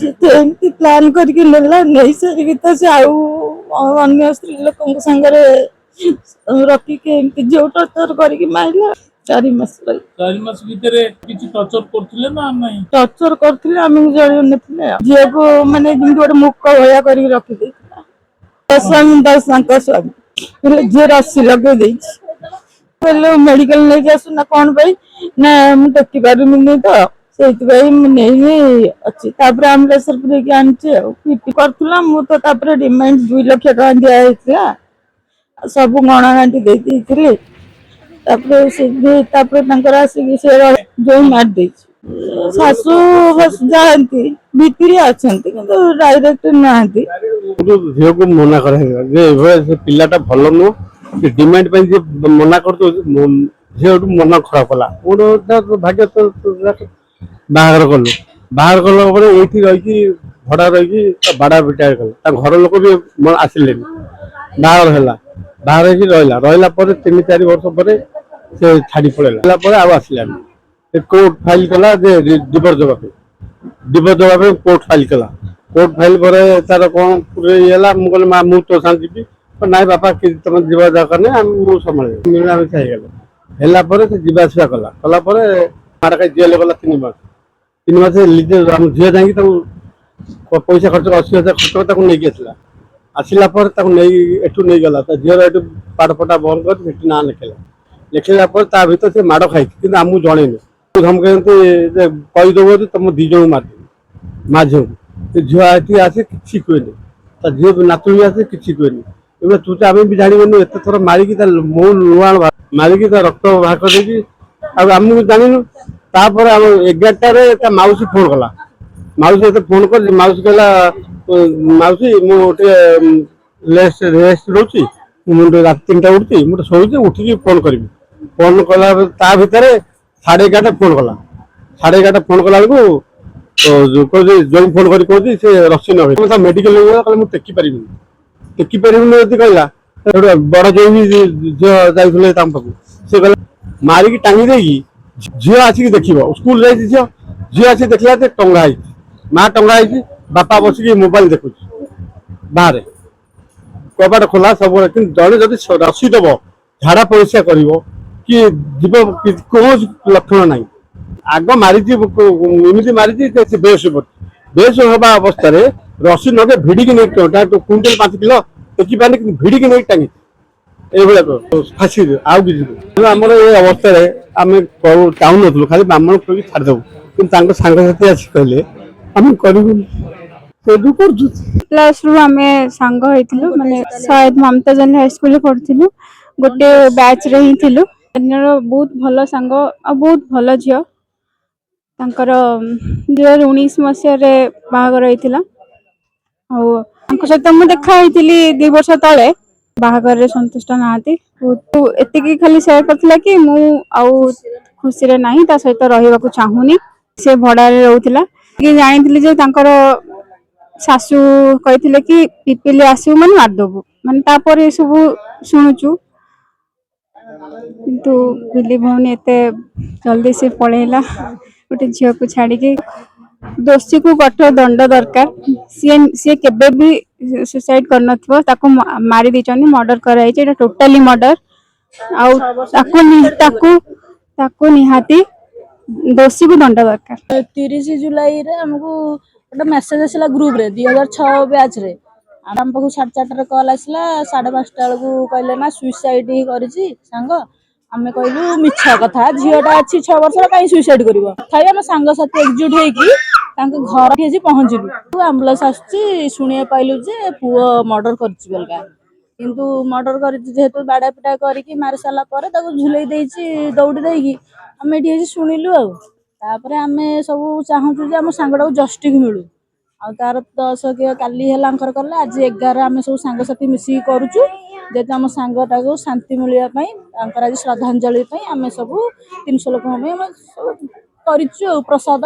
एमती प्लान करके लेला नहीं सारी तो से अन्य स्त्री लोक संगे रखिके एमती जो टर्चर करके मारला 4 मास भितर किछि टर्चर करथिले ना नहीं टर्चर करथिले हम जण नथिले जे को माने जिंदगी गोटे मुक्क होया करके रखि देथिला स्वामी दास स्वामी जे रस्सी लगे देछि पहले मेडिकल नहीं जासु ना कौन भाई ना मु टकी पारुनी तो से नहीं अच्छी आम्बुलेंस आनी करला मु तो डिमांड 2 लाख टका दिया सब गणागांटी देती जो मार दे शाशु जाती भितरी अच्छा डायरेक्ट ना झील को मना कर पिलाटा भल नुह डिमांड मना कर झील मन खराब कला भाग्य बाहर कलु बाहर कला ये रही भड़ा रही बाड़ा पिटा कला घर लोक भी आसिले बाहर है बाहर रहा रहा 3-4 वर्ष पर से छाड़ी पड़ेगा आसलानी कोर्ट फाइल कला डिवोर्स देवाई कोर्ट फाइल कला कोर्ट फाइल पर तार कौन पूरा मुझे माँ मुझ तो साथ जी ना बापा तुम जीवा दरकार नहीं संभाल मिलामिशा है जीवासा कला मारा जेल गला 3 मास झील जा पैसा खर्च 80,000 खर्च नहीं आसला आसला एठू नहीं गला झील एठू पाठपटा बंद कर ना लिखला भर से माड़ खाई कि आमको जन धमक तुम 2 जन मार माँ झील झील आसे कि कहे झील नातुणी आसे कि कहे तू तो आम भी जानवन एत थर मारिकी मो लुआ मारिकी रक्त बाहर कर आमको जाननु तापर 11टार मौसी फोन कला मौसी फोन कर मौसी कहला मौसी मुझे रेस्ट रोची मुझे रात 3टा उठी मुझे शोचे उठिकी फोन करी फोन कला भितर 11:30 फोन कला 11:30 फोन कला बेलू जो फोन कर रसी न मेडिकल मुझे टेकी पारि कहला बड़ जो भी झील जाइए सी कहला मारिकी टांगी देगी झील आसिक देख स्कूल जाइए झील आसी देखला टंगा माँ टंगा बापा बसिक मोबाइल देखु बाहर कबाट खोला सब जड़े जब रसी दब झाड़ा परिस्रा कर कि जीव कौन लक्षण ना आग मारी एमती मारी बेस बेस हवा अवस्था रसी नगे भिड़िकी नहीं क्विंटल 5 किलो टेकी पानी भिड़िकी नहीं टांगी फाँसी आम ये अवस्था आम चाहून नु खाली ब्राह्मण खोल छाड़देव कि सांगसाथी आस कहले आम करूँ प्लस रु आम सांग होइथिलु माने शायद ममता जन हाई स्कूल पढ़थिलु गोटे बैच रे ही थिलु बहुत भल सांग आ बहुत भल झियो तांकर 2019 मसिया रे बाहागर होइथिला आ सहित मु देखा होइथिली 2 वर्ष तले बाहागर रे संतुष्ट नाहाती बहुत एतिकी खाली शेयर करथिला कि मु आउ खुशी रे नाही ता सहित रहिबा को चाहूनी से भड़ा रे रहउथिला कि जानिथिली जे तांकर शाशु कहते कि पिपिली आसू मैंने मारदेबू माने तापर ये सब शुणुचु किंतु बिलीव होनी एते जल्दी से पळेला गोटे झील को छाड़ी दोषी को कठोर दंड दरकार सी केबे भी सुसाइड करन थबो ताको मारी दिचनी मर्डर कराई छै टोटली मर्डर ताको निहाती दोषी को दंड दरकार 30 जुलाई रे हमको गोटे मेसेज आसला ग्रुप रे 2006 बैच रे आम पाक 4:30 कॉल आसला 5:30 बेलू कहले ना सुइसाइड ही करिछि सांग आमे कहलु मिछा कथा झीटा अच्छी 6 वर्ष कहीं सुइसाइड करिवो तथापि आम सांग साथी एकजुट होइकी तांको घर ठेसी पहुंचलु एम्बुलेंस आछि सुनिए पाइलु जे पुओ मर्डर करछि बेलका किंतु मर्डर करछि जेहेतु बाड़ा पिटा करिकी मारि साला परे ताको झुलई देछि दौड़ी देइकी आमे एठी एसी सुनिलु आ तापर आमे सब चाहूँ जे आम सांगटा जस्टिस मिलू आ तार 10 काली है कला आज 11 आम सब सांगसाथी मिसिकी करुचु जेहेतु आम सांगटा को शांति मिलवाई आज श्रद्धांजलि आम सब 300 लोक सब कर प्रसाद।